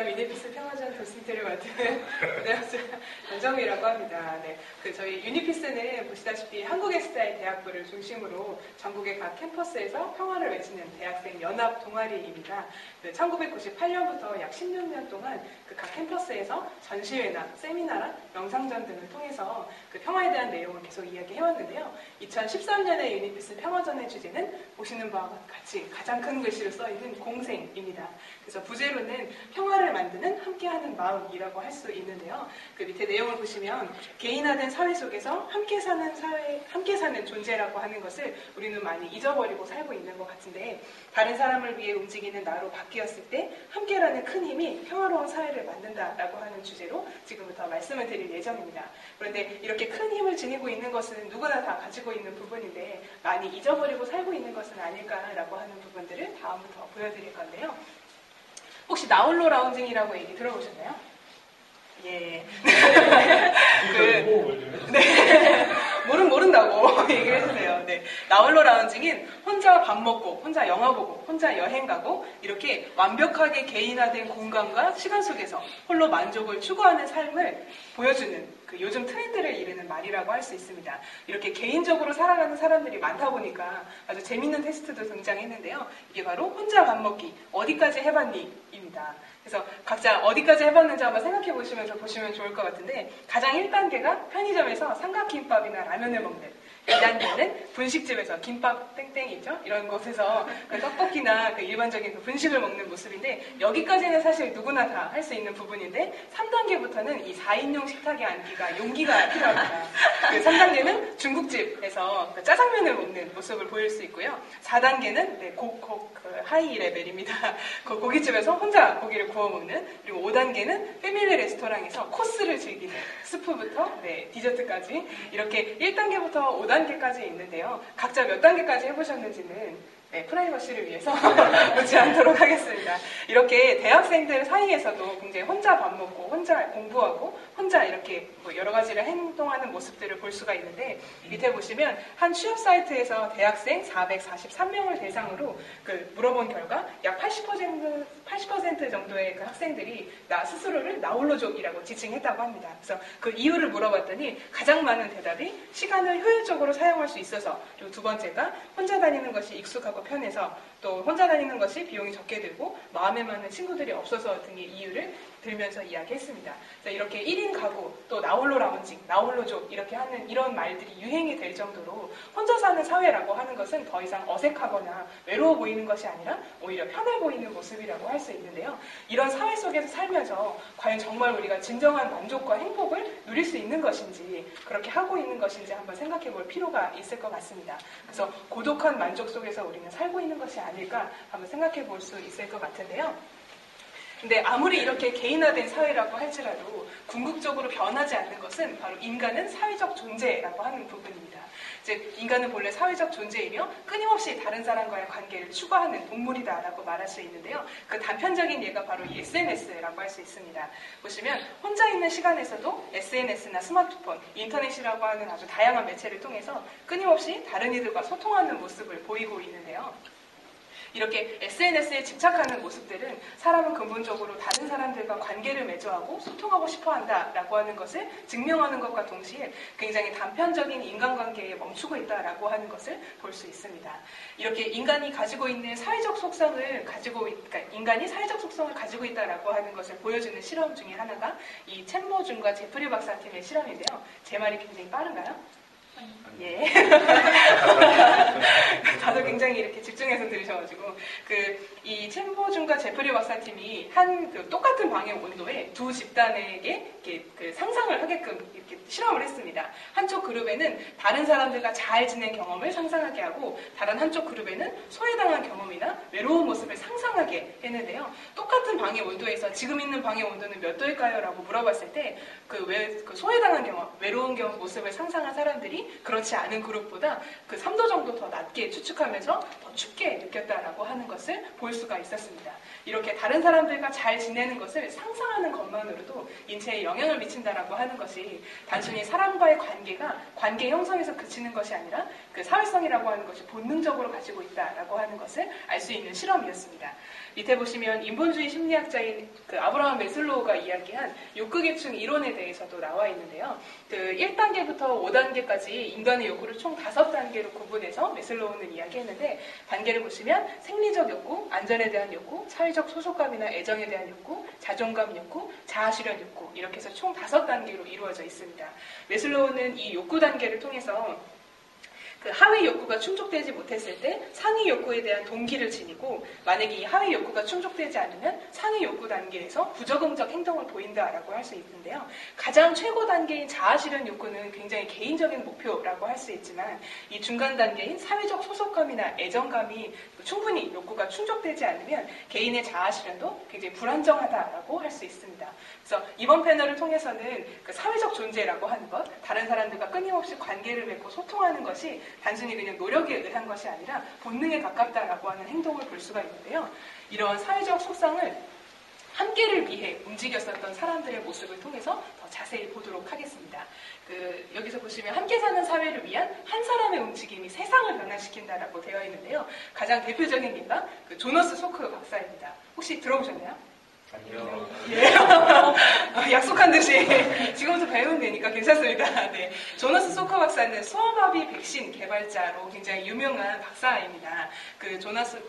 대한 유니피스 평화전 도슨트를 맡은 전정미라고 합니다. 네, 저희 유니피스는 보시다시피 한국의 스타일 대학부를 중심으로 전국의 각 캠퍼스에서 평화를 외치는 대학생 연합 동아리입니다. 1998년부터 약 16년 동안 각 캠퍼스에서 전시회나 세미나나 명상전 등을 통해서 평화에 대한 내용을 계속 이야기해왔는데요. 2013년에 유니피스 평화전의 주제는 보시는 바와 같이 가장 큰 글씨로 써있는 공생입니다. 그래서 부제로는 평화를 만드는 함께하는 마음이라고 할 수 있는데요. 그 밑에 내용을 보시면 개인화된 사회 속에서 함께 사는 존재라고 하는 것을 우리는 많이 잊어버리고 살고 있는 것 같은데, 다른 사람을 위해 움직이는 나로 바뀌었을 때 함께라는 큰 힘이 평화로운 사회를 만든다라고 하는 주제로 지금부터 말씀을 드릴 예정입니다. 그런데 이렇게 큰 힘을 지니고 있는 것은 누구나 다 가지고 있는 부분인데 많이 잊어버리고 살고 있는 것은 아닐까라고 하는 부분들을 다음부터 보여드릴 건데요. 혹시 나홀로 라운징이라고 얘기 들어보셨나요? 예. 모른다고 얘기를 해주세요. 네. 나홀로 라운징은 혼자 밥 먹고, 혼자 영화 보고, 혼자 여행 가고, 이렇게 완벽하게 개인화된 공간과 시간 속에서 홀로 만족을 추구하는 삶을 보여주는 요즘 트렌드를 이르는 말이라고 할 수 있습니다. 이렇게 개인적으로 살아가는 사람들이 많다 보니까 아주 재밌는 테스트도 등장했는데요. 이게 바로 혼자 밥 먹기, 어디까지 해봤니? 입니다. 그래서 각자 어디까지 해봤는지 한번 생각해 보시면서 보시면 좋을 것 같은데, 가장 1단계가 편의점에서 삼각김밥이나 라면을 먹는, 2단계는 분식집에서 김밥 땡땡 있죠? 이런 곳에서 떡볶이나 일반적인 분식을 먹는 모습인데, 여기까지는 사실 누구나 다 할 수 있는 부분인데 3단계부터는 이 4인용 식탁에 앉기가 용기가 필요합니다. 3단계는 중국집에서 짜장면을 먹는 모습을 보일 수 있고요. 4단계는 하이 레벨입니다. 고깃집에서 혼자 고기를 구워 먹는, 그리고 5단계는 패밀리 레스토랑에서 코스를 즐기는, 스프부터 디저트까지 이렇게 1단계부터 5단계까지 있는데요. 각자 몇 단계까지 해보셨는지는 프라이버시를 위해서 묻지 않도록 하겠습니다. 이렇게 대학생들 사이에서도 굉장히 혼자 밥 먹고, 혼자 공부하고, 혼자 이렇게 여러 가지를 행동하는 모습들을 볼 수가 있는데, 밑에 보시면 한 취업 사이트에서 대학생 443명을 대상으로 물어본 결과 약 80% 정도의 학생들이 나 스스로를 나홀로족이라고 지칭했다고 합니다. 그래서 그 이유를 물어봤더니 가장 많은 대답이 시간을 효율적으로 사용할 수 있어서, 그리고 두 번째가 혼자 다니는 것이 익숙하고 편해서, 또 혼자 다니는 것이 비용이 적게 들고 마음에 맞는 친구들이 없어서 등의 이유를 들면서 이야기했습니다. 그래서 이렇게 1인 가구, 또 나홀로 라운징, 나홀로족 이렇게 하는 이런 말들이 유행이 될 정도로 혼자 사는 사회라고 하는 것은 더 이상 어색하거나 외로워 보이는 것이 아니라 오히려 편해 보이는 모습이라고 할 수 있는데요. 이런 사회 속에서 살면서 과연 정말 우리가 진정한 만족과 행복을 누릴 수 있는 것인지, 그렇게 하고 있는 것인지 한번 생각해 볼 필요가 있을 것 같습니다. 그래서 고독한 만족 속에서 우리는 살고 있는 것이 아닐까 한번 생각해 볼 수 있을 것 같은데요. 근데 아무리 이렇게 개인화된 사회라고 할지라도 궁극적으로 변하지 않는 것은 바로 인간은 사회적 존재라고 하는 부분입니다. 즉, 인간은 본래 사회적 존재이며 끊임없이 다른 사람과의 관계를 추구하는 동물이다라고 말할 수 있는데요. 그 단편적인 예가 바로 이 SNS라고 할 수 있습니다. 보시면 혼자 있는 시간에서도 SNS나 스마트폰, 인터넷이라고 하는 아주 다양한 매체를 통해서 끊임없이 다른 이들과 소통하는 모습을 보이고 있는데요. 이렇게 SNS에 집착하는 모습들은 사람은 근본적으로 다른 사람들과 관계를 맺어하고 소통하고 싶어한다라고 하는 것을 증명하는 것과 동시에 굉장히 단편적인 인간관계에 멈추고 있다라고 하는 것을 볼 수 있습니다. 이렇게 인간이 가지고 있는 사회적 속성을 인간이 사회적 속성을 가지고 있다라고 하는 것을 보여주는 실험 중에 하나가 이 첸모준과 제프리 박사팀의 실험인데요. 제 말이 굉장히 빠른가요? 예. 다들 굉장히 이렇게 집중해서 들으셔가지고, 이 첸모준과 제프리 박사팀이 똑같은 방의 온도에 두 집단에게 이렇게 상상을 하게끔 이렇게 실험을 했습니다. 한쪽 그룹에는 다른 사람들과 잘 지낸 경험을 상상하게 하고, 다른 한쪽 그룹에는 소외당한 경험이나 외로운 모습을 상상하게 했는데요. 똑같은 방의 온도에서 지금 있는 방의 온도는 몇 도일까요? 라고 물어봤을 때, 소외당한 경험, 외로운 모습을 상상한 사람들이 그렇지 않은 그룹보다 3도 정도 더 낮게 추측하면서 더 더 춥게 느꼈다라고 하는 것을 볼 수가 있었습니다. 이렇게 다른 사람들과 잘 지내는 것을 상상하는 것만으로도 인체에 영향을 미친다라고 하는 것이 단순히 사람과의 관계가 관계 형성에서 그치는 것이 아니라 그 사회성이라고 하는 것이 본능적으로 가지고 있다라고 하는 것을 알 수 있는 실험이었습니다. 밑에 보시면 인본주의 심리학자인 그 아브라함 메슬로우가 이야기한 욕구계층 이론에 대해서도 나와 있는데요. 그 1단계부터 5단계까지 인간의 욕구를 총 5단계로 구분해서 메슬로우는 이야기했는데, 단계를 보시면 생리적 욕구, 안전에 대한 욕구, 사회적 소속감이나 애정에 대한 욕구, 자존감 욕구, 자아실현 욕구, 이렇게 해서 총 5단계로 이루어져 있습니다. 메슬로우는 이 욕구 단계를 통해서 그 하위 욕구가 충족되지 못했을 때 상위 욕구에 대한 동기를 지니고, 만약에 이 하위 욕구가 충족되지 않으면 상위 욕구 단계에서 부적응적 행동을 보인다라고 할 수 있는데요. 가장 최고 단계인 자아실현 욕구는 굉장히 개인적인 목표라고 할 수 있지만, 이 중간 단계인 사회적 소속감이나 애정감이 충분히 욕구가 충족되지 않으면 개인의 자아실현도 굉장히 불안정하다라고 할 수 있습니다. 그래서 이번 패널을 통해서는 그 사회적 존재라고 하는 것, 다른 사람들과 끊임없이 관계를 맺고 소통하는 것이 단순히 그냥 노력에 의한 것이 아니라 본능에 가깝다라고 하는 행동을 볼 수가 있는데요. 이런 사회적 속성을 함께를 위해 움직였었던 사람들의 모습을 통해서 더 자세히 보도록 하겠습니다. 여기서 보시면 함께 사는 사회를 위한 한 사람의 움직임이 세상을 변화시킨다라고 되어 있는데요. 가장 대표적인 예가 그 조너스 소크 박사입니다. 혹시 들어보셨나요? 아니요. 예. 약속한 듯이 지금부터 배우면 되니까 괜찮습니다. 네. 조너스 소커 박사는 소아마비 백신 개발자로 굉장히 유명한 박사입니다. 그 조너스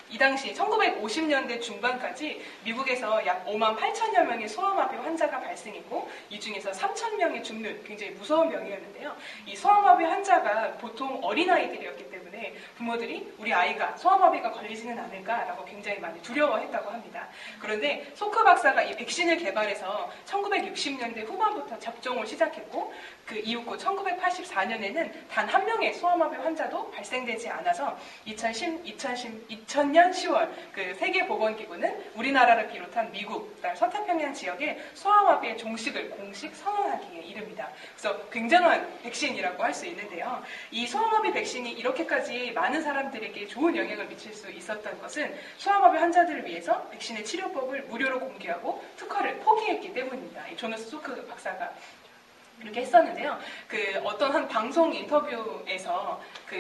이 당시 1950년대 중반까지 미국에서 약 5만 8천여 명의 소아마비 환자가 발생했고, 이 중에서 3천 명이 죽는 굉장히 무서운 병이었는데요. 이 소아마비 환자가 보통 어린아이들이었기 때문에 부모들이 우리 아이가 소아마비가 걸리지는 않을까라고 굉장히 많이 두려워했다고 합니다. 그런데 소크 박사가 이 백신을 개발해서 1960년대 후반부터 접종을 시작했고, 그 이후고 1984년에는 단 한 명의 소아마비 환자도 발생되지 않아서 2000년 10월 그 세계보건기구는 우리나라를 비롯한 미국, 서태평양 지역에 소아마비의 종식을 공식 선언하기에 이릅니다. 그래서 굉장한 백신이라고 할 수 있는데요. 이 소아마비 백신이 이렇게까지 많은 사람들에게 좋은 영향을 미칠 수 있었던 것은 소아마비 환자들을 위해서 백신의 치료법을 무료로 공개하고 특허를 포기했기 때문입니다. 이 조너스 소크 박사가 이렇게 했었는데요. 그 어떤 한 방송 인터뷰에서 그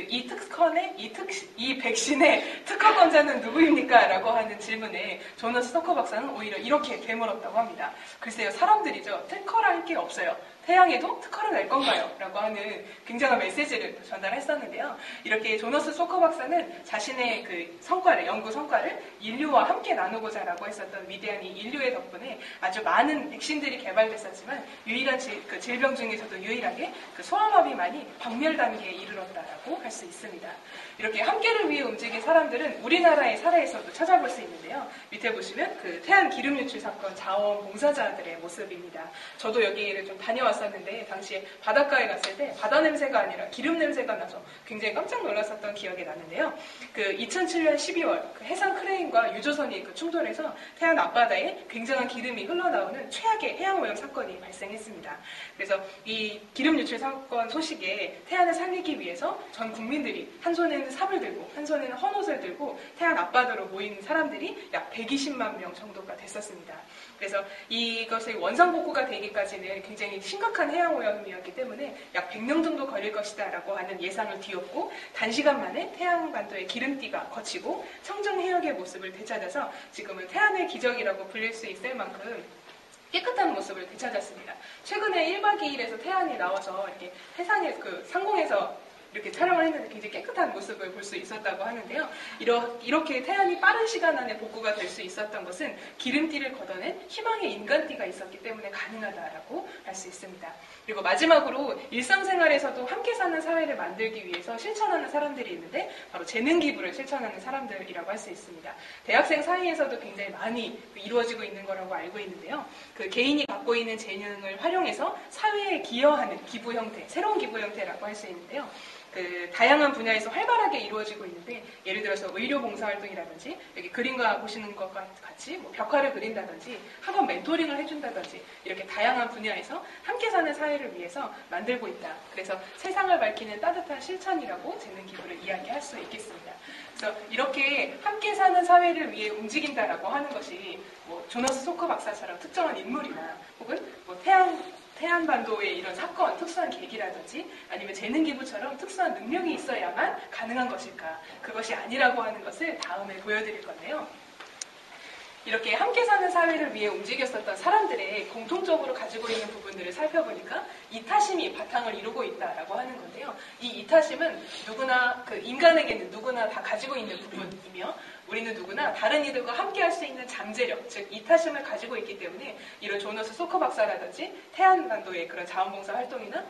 이 백신의 특허권자는 누구입니까? 라고 하는 질문에 조너스 소커 박사는 오히려 이렇게 되물었다고 합니다. 글쎄요, 사람들이죠. 특허랄 게 없어요. 태양에도 특허를 낼 건가요? 라고 하는 굉장한 메시지를 전달했었는데요. 이렇게 조너스 소커 박사는 자신의 그 연구 성과를 인류와 함께 나누고자 라고 했었던 위대한 이 인류의 덕분에 아주 많은 백신들이 개발됐었지만, 유일한 질병 중에서도 유일하게 그 소아마비만이 박멸 단계에 이르렀다라고 할 수 있습니다. 이렇게 함께를 위해 움직인 사람들은 우리나라의 사례에서도 찾아볼 수 있는데요. 밑에 보시면 그 태안 기름 유출 사건 자원봉사자들의 모습입니다. 저도 여기를 좀 다녀왔었는데, 당시에 바닷가에 갔을 때 바다 냄새가 아니라 기름 냄새가 나서 굉장히 깜짝 놀랐었던 기억이 나는데요. 그 2007년 12월 그 해상 크레인과 유조선이 그 충돌해서 태안 앞바다에 굉장한 기름이 흘러나오는 최악의 해양 오염 사건이 발생했습니다. 그래서 이 기름 유출 사건 소식에 태안을 살리기 위해서 전 국민들이 한 손에는 삽을 들고 한 손에는 헌옷을 들고 태안 앞바다로 모인 사람들이 약 120만 명 정도가 됐었습니다. 그래서 이것의 원상복구가 되기까지는 굉장히 심각한 해양 오염이었기 때문에 약 100년 정도 걸릴 것이다 라고 하는 예상을 뒤엎고, 단시간 만에 태양반도의 기름띠가 거치고 청정 해역의 모습을 되찾아서 지금은 태안의 기적이라고 불릴 수 있을 만큼 깨끗한 모습을 되찾았습니다. 최근에 1박 2일에서 태안이 나와서 이렇게 해상에 상공에서 이렇게 촬영을 했는데 굉장히 깨끗한 모습을 볼 수 있었다고 하는데요. 이렇게 태안이 빠른 시간 안에 복구가 될 수 있었던 것은 기름띠를 걷어낸 희망의 인간띠가 있었기 때문에 가능하다라고 할 수 있습니다. 그리고 마지막으로 일상생활에서도 함께 사는 사회를 만들기 위해서 실천하는 사람들이 있는데, 바로 재능 기부를 실천하는 사람들이라고 할 수 있습니다. 대학생 사이에서도 굉장히 많이 이루어지고 있는 거라고 알고 있는데요. 그 개인이 갖고 있는 재능을 활용해서 사회에 기여하는 기부 형태, 새로운 기부 형태라고 할 수 있는데요. 그 다양한 분야에서 활발하게 이루어지고 있는데, 예를 들어서 의료 봉사활동이라든지, 여기 그림과 보시는 것과 같이 뭐 벽화를 그린다든지, 학원 멘토링을 해준다든지, 이렇게 다양한 분야에서 함께 사는 사회를 위해서 만들고 있다. 그래서 세상을 밝히는 따뜻한 실천이라고 재능 기부를 이야기할 수 있겠습니다. 그래서 이렇게 함께 사는 사회를 위해 움직인다라고 하는 것이 뭐 조너스 소커 박사처럼 특정한 인물이나 혹은 뭐 태안반도의 이런 사건, 특수한 계기라든지 아니면 재능기부처럼 특수한 능력이 있어야만 가능한 것일까? 그것이 아니라고 하는 것을 다음에 보여드릴 건데요. 이렇게 함께 사는 사회를 위해 움직였었던 사람들의 공통적으로 가지고 있는 부분들을 살펴보니까 이타심이 바탕을 이루고 있다라고 하는 건데요. 이 이타심은 누구나, 인간에게는 누구나 다 가지고 있는 부분이며, 우리는 누구나 다른 이들과 함께 할 수 있는 잠재력, 즉 이타심을 가지고 있기 때문에 이런 조너스 소커 박사라든지 태안반도의 그런 자원봉사 활동이나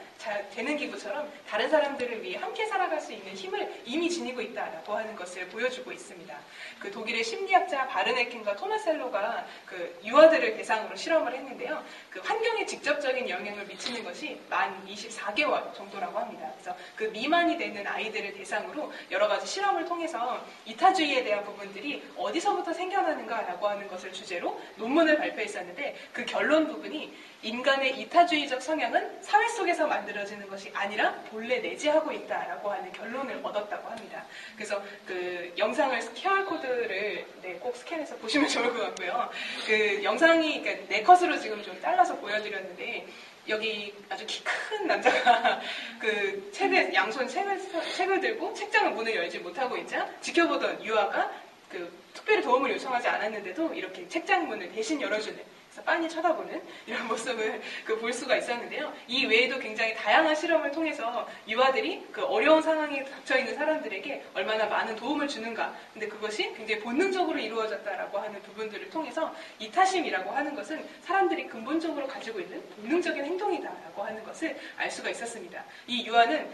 재능기부처럼 다른 사람들을 위해 함께 살아갈 수 있는 힘을 이미 지니고 있다라고 하는 것을 보여주고 있습니다. 그 독일의 심리학자 바르네켄과 토마셀로가 그 유아들을 대상으로 실험을 했는데요. 그 환경에 직접적인 영향을 미치는 것이 만 24개월 정도라고 합니다. 그래서 그 미만이 되는 아이들을 대상으로 여러 가지 실험을 통해서 이타주의에 대한 부분들이 어디서부터 생겨나는가라고 하는 것을 주제로 논문을 발표했었는데, 그 결론 부분이 인간의 이타주의적 성향은 사회 속에서 만들어지는 것이 아니라 본래 내재하고 있다라고 하는 결론을 얻었다고 합니다. 그래서 그 영상을 QR코드를 꼭 스캔해서 보시면 좋을 것 같고요. 그 영상이 그러니까 4컷으로 지금 좀 잘라서 보여드렸는데, 여기 아주 키 큰 남자가 그 양손 책을 들고 책장을 문을 열지 못하고 있자 지켜보던 유아가 그 특별히 도움을 요청하지 않았는데도 이렇게 책장 문을 대신 열어주는, 그래서 빤히 쳐다보는 이런 모습을 볼 수가 있었는데요. 이 외에도 굉장히 다양한 실험을 통해서 유아들이 그 어려운 상황에 닥쳐있는 사람들에게 얼마나 많은 도움을 주는가, 근데 그것이 굉장히 본능적으로 이루어졌다라고 하는 부분들을 통해서 이타심이라고 하는 것은 사람들이 근본적으로 가지고 있는 본능적인 행동이다라고 하는 것을 알 수가 있었습니다. 이 유아는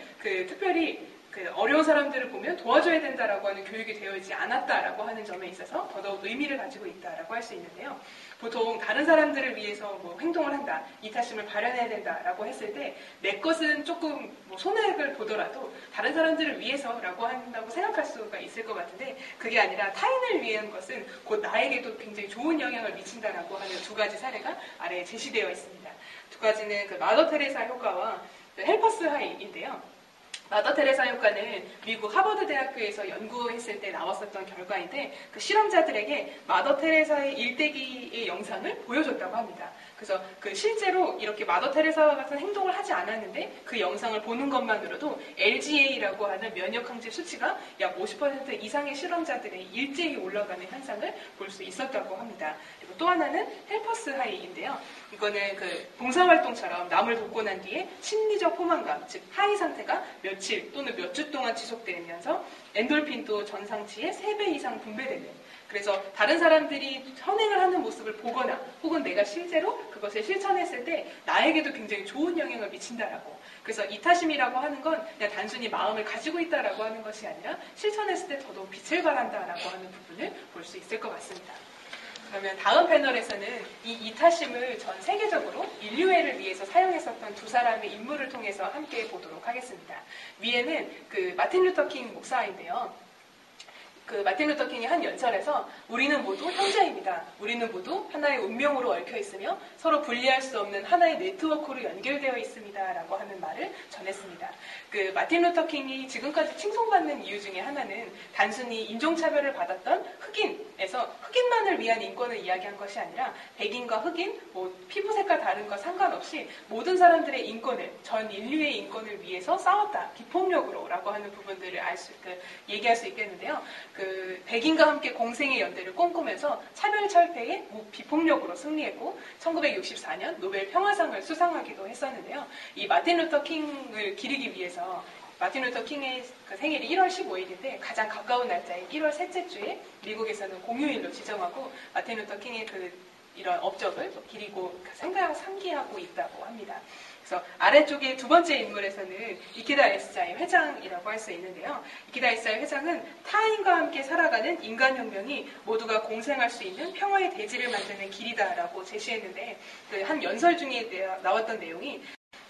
특별히 어려운 사람들을 보면 도와줘야 된다라고 하는 교육이 되어 있지 않았다라고 하는 점에 있어서 더더욱 의미를 가지고 있다라고 할 수 있는데요. 보통 다른 사람들을 위해서 뭐 행동을 한다, 이타심을 발현해야 된다라고 했을 때 내 것은 조금 뭐 손해를 보더라도 다른 사람들을 위해서라고 한다고 생각할 수가 있을 것 같은데, 그게 아니라 타인을 위한 것은 곧 나에게도 굉장히 좋은 영향을 미친다라고 하는 2가지 사례가 아래에 제시되어 있습니다. 2가지는 그 마더 테레사 효과와 헬퍼스 하이인데요. 마더 테레사 효과는 미국 하버드 대학교에서 연구했을 때 나왔었던 결과인데, 그 실험자들에게 마더 테레사의 일대기의 영상을 보여줬다고 합니다. 그래서 실제로 이렇게 마더 테레사와 같은 행동을 하지 않았는데 그 영상을 보는 것만으로도 LGA라고 하는 면역항체 수치가 약 50% 이상의 실험자들의 일제히 올라가는 현상을 볼 수 있었다고 합니다. 그리고 또 하나는 헬퍼스 하이인데요. 이거는 봉사활동처럼 남을 돕고 난 뒤에 심리적 포만감, 즉 하이 상태가 며칠 또는 몇 주 동안 지속되면서 엔돌핀도 전상치의 3배 이상 분배되는, 그래서 다른 사람들이 선행을 하는 모습을 보거나 혹은 내가 실제로 그것을 실천했을 때 나에게도 굉장히 좋은 영향을 미친다라고. 그래서 이타심이라고 하는 건 그냥 단순히 마음을 가지고 있다라고 하는 것이 아니라 실천했을 때 더더욱 빛을 발한다라고 하는 부분을 볼 수 있을 것 같습니다. 그러면 다음 패널에서는 이 이타심을 전 세계적으로 인류애를 위해서 사용했었던 2사람의 인물을 통해서 함께 보도록 하겠습니다. 위에는 마틴 루터 킹 목사인데요. 마틴 루터 킹이 한 연설에서 우리는 모두 형제입니다. 우리는 모두 하나의 운명으로 얽혀 있으며 서로 분리할 수 없는 하나의 네트워크로 연결되어 있습니다. 라고 하는 말을 전했습니다. 마틴 루터 킹이 지금까지 칭송받는 이유 중에 하나는 단순히 인종차별을 받았던 흑인에서 흑인만을 위한 인권을 이야기한 것이 아니라 백인과 흑인, 피부색과 다른 것 상관없이 모든 사람들의 인권을, 전 인류의 인권을 위해서 싸웠다. 비폭력으로 라고 하는 부분들을 얘기할 수 있겠는데요. 백인과 함께 공생의 연대를 꿈꾸면서 차별철폐에 비폭력으로 승리했고 1964년 노벨 평화상을 수상하기도 했었는데요. 이 마틴 루터 킹을 기리기 위해서 마틴 루터 킹의 생일이 1월 15일인데 가장 가까운 날짜인 1월 셋째 주에 미국에서는 공휴일로 지정하고 마틴 루터 킹의 이런 업적을 기리고 상기하고 있다고 합니다. 그래서 아래쪽의 2번째 인물에서는 이키다 에스자의 회장이라고 할 수 있는데요. 이키다 에스자의 회장은 타인과 함께 살아가는 인간혁명이 모두가 공생할 수 있는 평화의 대지를 만드는 길이다라고 제시했는데 한 연설 중에 나왔던 내용이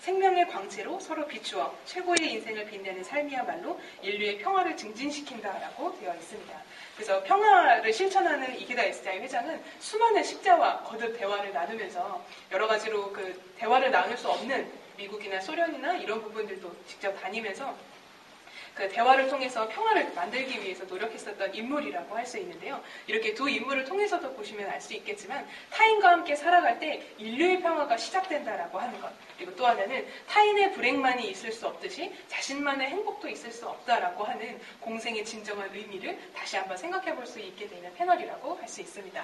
생명의 광채로 서로 비추어 최고의 인생을 빛내는 삶이야말로 인류의 평화를 증진시킨다라고 되어 있습니다. 그래서 평화를 실천하는 이케다 SDI 회장은 수많은 식자와 거듭 대화를 나누면서 여러 가지로 그 대화를 나눌 수 없는 미국이나 소련이나 이런 부분들도 직접 다니면서 그 대화를 통해서 평화를 만들기 위해서 노력했었던 인물이라고 할 수 있는데요. 이렇게 두 인물을 통해서도 보시면 알 수 있겠지만 타인과 함께 살아갈 때 인류의 평화가 시작된다라고 하는 것. 그리고 또 하나는 타인의 불행만이 있을 수 없듯이 자신만의 행복도 있을 수 없다라고 하는 공생의 진정한 의미를 다시 한번 생각해 볼 수 있게 되는 패널이라고 할 수 있습니다.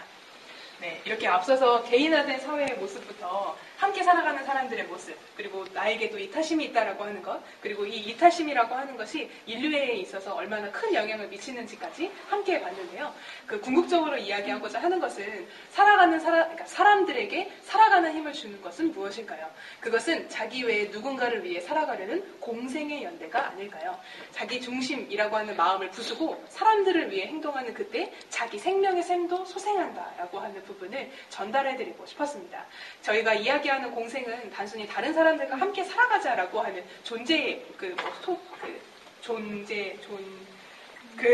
네, 이렇게 앞서서 개인화된 사회의 모습부터 함께 살아가는 사람들의 모습, 그리고 나에게도 이타심이 있다라고 하는 것, 그리고 이 이타심이라고 하는 것이 인류에 있어서 얼마나 큰 영향을 미치는지까지 함께 봤는데요. 그 궁극적으로 이야기하고자 하는 것은 그러니까 사람들에게 살아가는 힘을 주는 것은 무엇일까요? 그것은 자기 외에 누군가를 위해 살아가려는 공생의 연대가 아닐까요? 자기 중심이라고 하는 마음을 부수고 사람들을 위해 행동하는 그때 자기 생명의 셈도 소생한다라고 하는 부분을 전달해드리고 싶었습니다. 저희가 이야기하는 공생은 단순히 다른 사람들과 함께 살아가자라고 하는 존재의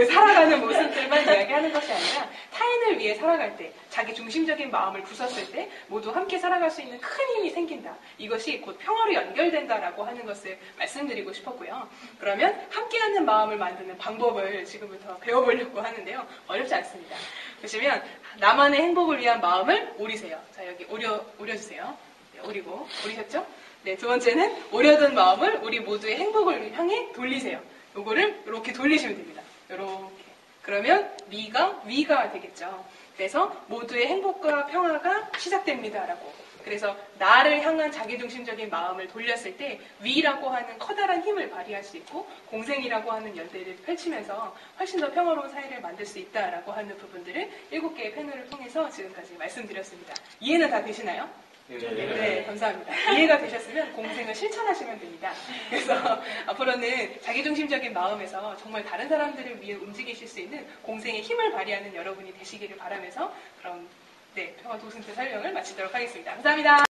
살아가는 모습들만 이야기하는 것이 아니라 타인을 위해 살아갈 때, 자기 중심적인 마음을 부쉈을 때 모두 함께 살아갈 수 있는 큰 힘이 생긴다. 이것이 곧 평화로 연결된다라고 하는 것을 말씀드리고 싶었고요. 그러면 함께하는 마음을 만드는 방법을 지금부터 배워보려고 하는데요. 어렵지 않습니다. 보시면 나만의 행복을 위한 마음을 오리세요. 자, 여기 오려주세요. 네, 오리셨죠? 네, 두 번째는 오려둔 마음을 우리 모두의 행복을 향해 돌리세요. 요거를 이렇게 돌리시면 됩니다. 이렇게. 그러면 위가 되겠죠. 그래서 모두의 행복과 평화가 시작됩니다라고. 그래서 나를 향한 자기중심적인 마음을 돌렸을 때 위라고 하는 커다란 힘을 발휘할 수 있고 공생이라고 하는 연대를 펼치면서 훨씬 더 평화로운 사회를 만들 수 있다라고 하는 부분들을 7개의 패널을 통해서 지금까지 말씀드렸습니다. 이해는 다 되시나요? 네, 감사합니다. 이해가 되셨으면 공생을 실천하시면 됩니다. 그래서 앞으로는 자기중심적인 마음에서 정말 다른 사람들을 위해 움직이실 수 있는 공생의 힘을 발휘하는 여러분이 되시기를 바라면서 그럼 평화 도슨트 설명을 마치도록 하겠습니다. 감사합니다.